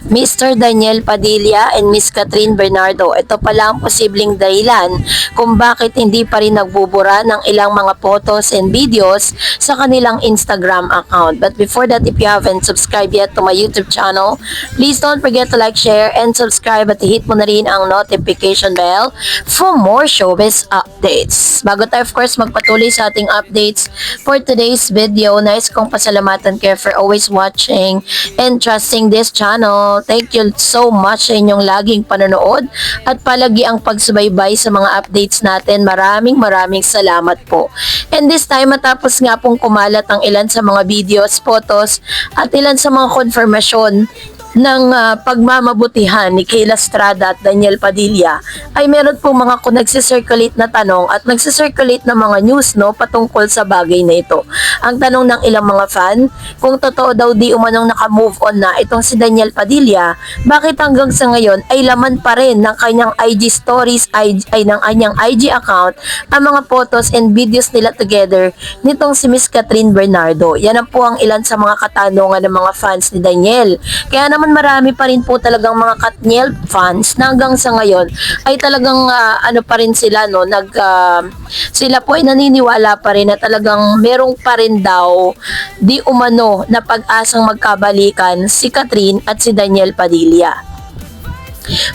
Mr. Daniel Padilla and Miss Catherine Bernardo. Ito pala ang posibleng dahilan kung bakit hindi pa rin nagbubura ng ilang mga photos and videos sa kanilang Instagram account. But before that, if you haven't subscribed yet to my YouTube channel, please don't forget to like, share, and subscribe at hit mo na rin ang notification bell for more showbiz updates. Bago tayo of course magpatuloy sa ating updates for today's video, nais kong pasalamatan kayo for always watching and trusting this channel. Thank you so much sa inyong laging panonood at palagi ang pagsubaybay sa mga updates natin. Maraming salamat po. And this time, matapos nga pong kumalat ang ilan sa mga videos, photos at ilan sa mga konfirmasyon ng pagmamabutihan ni Kayla Estrada at Daniel Padilla, ay meron po mga nagsisirculate na tanong at nagsisirculate na mga news patungkol sa bagay na ito. Ang tanong ng ilang mga fan, kung totoo daw di umanong naka-move on na itong si Daniel Padilla, bakit hanggang sa ngayon ay laman pa rin ng kanyang IG stories ay ng kanyang IG account ang mga photos and videos nila together nitong si Miss Catherine Bernardo. Yan ang po ang ilan sa mga katanungan ng mga fans ni Daniel. Kaya naman marami pa rin po talagang mga Katniel fans na hanggang sa ngayon ay talagang pa rin sila sila po ay naniniwala pa rin na talagang merong pa rin daw di umano na pag-asang magkabalikan si Catherine at si Daniel Padilla.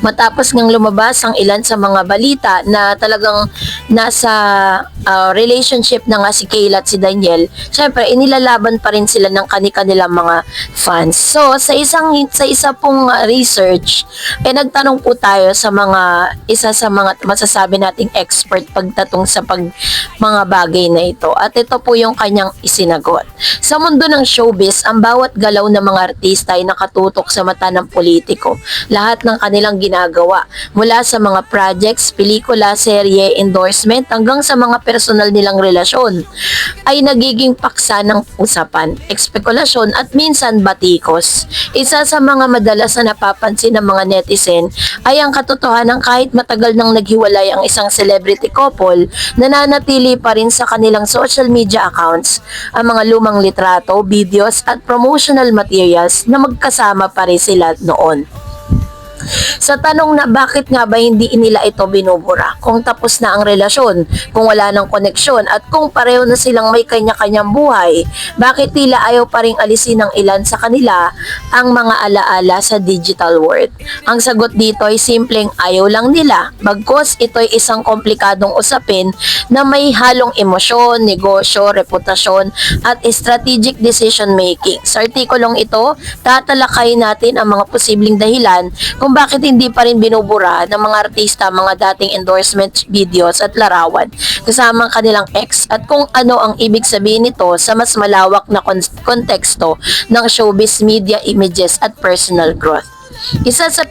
Matapos ngang lumabas ang ilan sa mga balita na talagang nasa relationship na nga si Kayla at si Daniel, syempre inilalaban pa rin sila ng kanilang mga fans. So sa isa pong research, nagtanong po tayo sa isa sa mga masasabi nating expert pagdatong sa mga bagay na ito. At ito po yung kanyang isinagot. Sa mundo ng showbiz, ang bawat galaw ng mga artista ay nakatutok sa mata ng politiko. Lahat ng kanilang ginagawa, mula sa mga projects, pelikula, serye, endorsement, hanggang sa mga personal nilang relasyon, ay nagiging paksa ng usapan, espekulasyon at minsan batikos. Isa sa mga madalas na napapansin ng mga netizen ay ang katotohanan kahit matagal nang naghiwalay ang isang celebrity couple, nananatili pa rin sa kanilang social media accounts ang mga lumang litrato, videos at promotional materials na magkasama pa rin sila noon. Sa tanong na bakit nga ba hindi nila ito binubura kung tapos na ang relasyon, kung wala ng koneksyon at kung pareho na silang may kanya-kanyang buhay, bakit tila ayaw pa ring alisin ng ilan sa kanila ang mga alaala sa digital world? Ang sagot dito ay simpleng ayaw lang nila, bagkus ito ay isang komplikadong usapin na may halong emosyon, negosyo, reputasyon at strategic decision making. Sa artikulong ito, tatalakayin natin ang mga posibleng dahilan kung bakit hindi pa rin binubura ng mga artista mga dating endorsement videos at larawan kasama ang kanilang ex at kung ano ang ibig sabihin nito sa mas malawak na konteksto ng showbiz media images at personal growth. Isa sa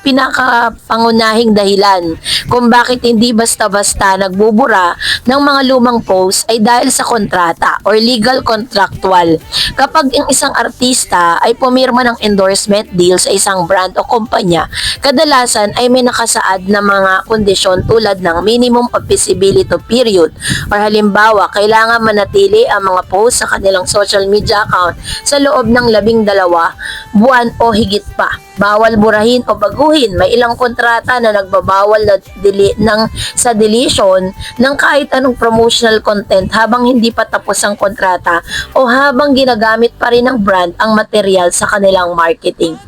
pinakapangunahing dahilan kung bakit hindi basta-basta nagbubura ng mga lumang post ay dahil sa kontrata or legal contractual. Kapag ang isang artista ay pumirma ng endorsement deal sa isang brand o kumpanya, kadalasan ay may nakasaad na mga kondisyon tulad ng minimum of visibility period or halimbawa, kailangan manatili ang mga post sa kanilang social media account sa loob ng 12 buwan o higit pa. Bawal burahin o baguhin. May ilang kontrata na nagbabawal sa deletion ng kahit anong promotional content habang hindi pa tapos ang kontrata o habang ginagamit pa rin ng brand ang material sa kanilang marketing.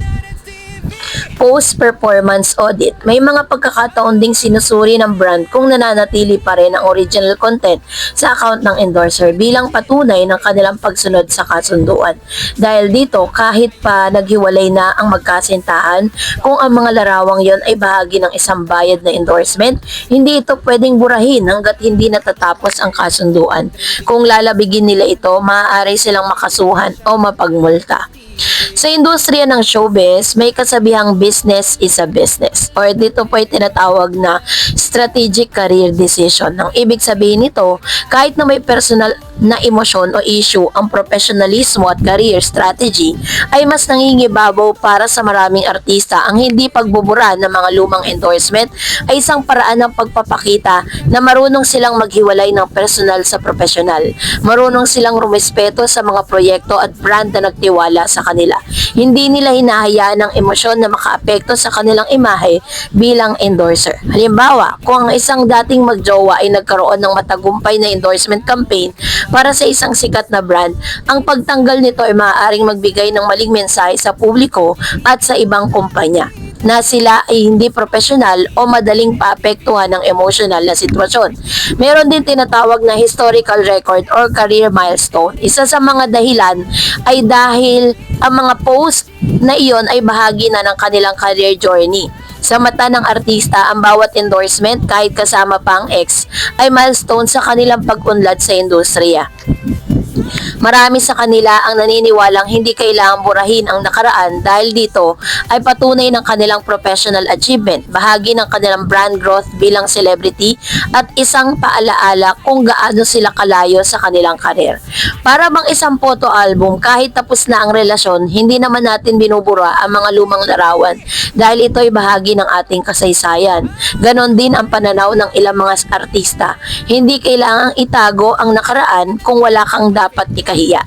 Post-performance audit. May mga pagkakataon ding sinusuri ng brand kung nananatili pa rin ang original content sa account ng endorser bilang patunay ng kanilang pagsunod sa kasunduan. Dahil dito, kahit pa naghiwalay na ang magkasintahan, kung ang mga larawang yon ay bahagi ng isang bayad na endorsement, hindi ito pwedeng burahin hanggat hindi natatapos ang kasunduan. Kung lalabigin nila ito, maaari silang makasuhan o mapagmulta. Sa industriya ng showbiz, may kasabihang business is a business or dito po ay tinatawag na strategic career decision. Ang ibig sabihin nito, kahit na may personal na emosyon o issue, ang professionalismo at career strategy ay mas nangingibabaw para sa maraming artista. Ang hindi pagbubura ng mga lumang endorsement ay isang paraan ng pagpapakita na marunong silang maghiwalay ng personal sa professional. Marunong silang rumespeto sa mga proyekto at brand na nagtiwala sa kanila. Hindi nila hinahayaan ng emosyon na makaapekto sa kanilang imahe bilang endorser. Halimbawa, kung ang isang dating magjowa ay nagkaroon ng matagumpay na endorsement campaign para sa isang sikat na brand, ang pagtanggal nito ay maaaring magbigay ng maling mensahe sa publiko at sa ibang kumpanya na sila ay hindi profesional o madaling paapektuhan ng emotional na sitwasyon. Meron din tinatawag na historical record or career milestone. Isa sa mga dahilan ay dahil ang mga post na iyon ay bahagi na ng kanilang career journey. Sa mata ng artista, ang bawat endorsement, kahit kasama pa ang ex, ay milestone sa kanilang pag-unlad sa industriya. Marami sa kanila ang naniniwalang hindi kailangang burahin ang nakaraan dahil dito ay patunay ng kanilang professional achievement, bahagi ng kanilang brand growth bilang celebrity at isang paalaala kung gaano sila kalayo sa kanilang karir. Para bang isang photo album, kahit tapos na ang relasyon, hindi naman natin binubura ang mga lumang larawan dahil ito ay bahagi ng ating kasaysayan. Ganon din ang pananaw ng ilang mga artista. Hindi kailangang itago ang nakaraan kung wala kang dapat ikahiya.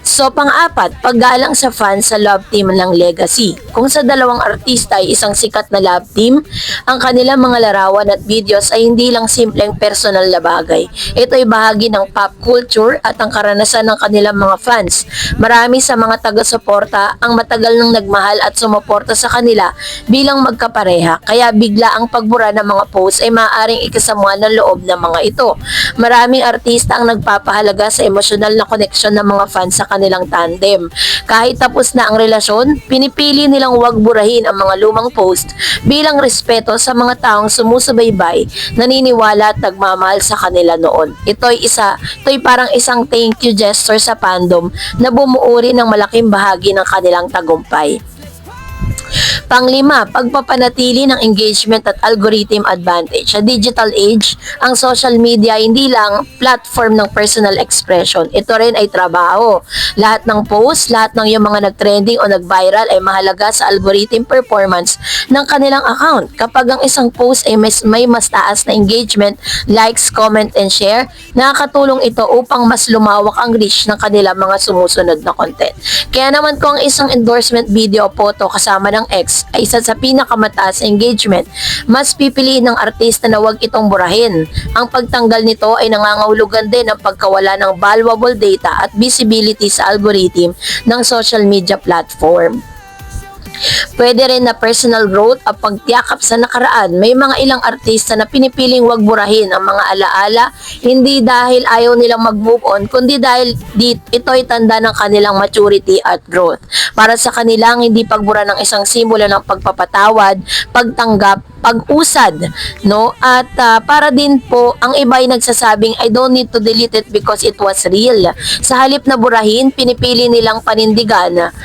So, pang-apat, paggalang sa fans sa love team ng legacy. Kung sa dalawang artista ay isang sikat na love team, ang kanilang mga larawan at videos ay hindi lang simpleng personal na bagay. Ito ay bahagi ng pop culture at ang karanasan ng kanilang mga fans. Marami sa mga taga-suporta ang matagal nang nagmahal at sumuporta sa kanila bilang magkapareha. Kaya bigla ang pagbura ng mga posts ay maaaring ikasama ng loob ng mga ito. Maraming artista ang nagpapahalaga sa emosyonal na koneksyon ng mga fans sa kanilang tandem. Kahit tapos na ang relasyon, pinipili nilang huwag burahin ang mga lumang post bilang respeto sa mga taong sumusubaybay, naniniwala at nagmamahal sa kanila noon. Ito'y parang isang thank you gesture sa fandom na bumuo rin ng malaking bahagi ng kanilang tagumpay. Panglima, pagpapanatili ng engagement at algorithm advantage. Sa digital age, ang social media hindi lang platform ng personal expression. Ito rin ay trabaho. Lahat ng post, lahat ng yung mga nag-trending o nag-viral ay mahalaga sa algorithm performance ng kanilang account. Kapag ang isang post ay may mas taas na engagement, likes, comment, and share, nakakatulong ito upang mas lumawak ang reach ng kanilang mga sumusunod na content. Kaya naman kung ang isang endorsement video o photo kasama ng ex ay isa sa pinakamataas na engagement, mas pipiliin ng artista na huwag itong burahin. Ang pagtanggal nito ay nangangahulugan din ng pagkawala ng valuable data at visibility sa algorithm ng social media platform. Pwede rin na personal growth at pagtiyakap sa nakaraan. May mga ilang artista na pinipiling wag burahin ang mga alaala, hindi dahil ayaw nilang mag-move on, kundi dahil ito'y tanda ng kanilang maturity at growth. Para sa kanilang, hindi pagbura ng isang simbolo ng pagpapatawad, pagtanggap, pag-usad, no? At para din po, ang iba ay nagsasabing, I don't need to delete it because it was real. Sa halip na burahin, pinipili nilang panindigan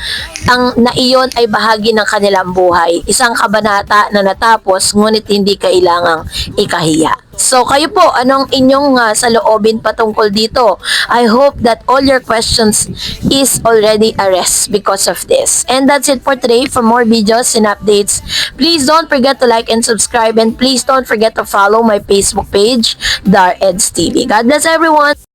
ang na iyon ay bahagi ng kanilang buhay. Isang kabanata na natapos, ngunit hindi kailangang ikahiya. So, kayo po, anong inyong saloobin patungkol dito? I hope that all your questions is already addressed because of this. And that's it for today. For more videos and updates, please don't forget to like and subscribe, and please don't forget to follow my Facebook page, Dar Eds TV. God bless everyone!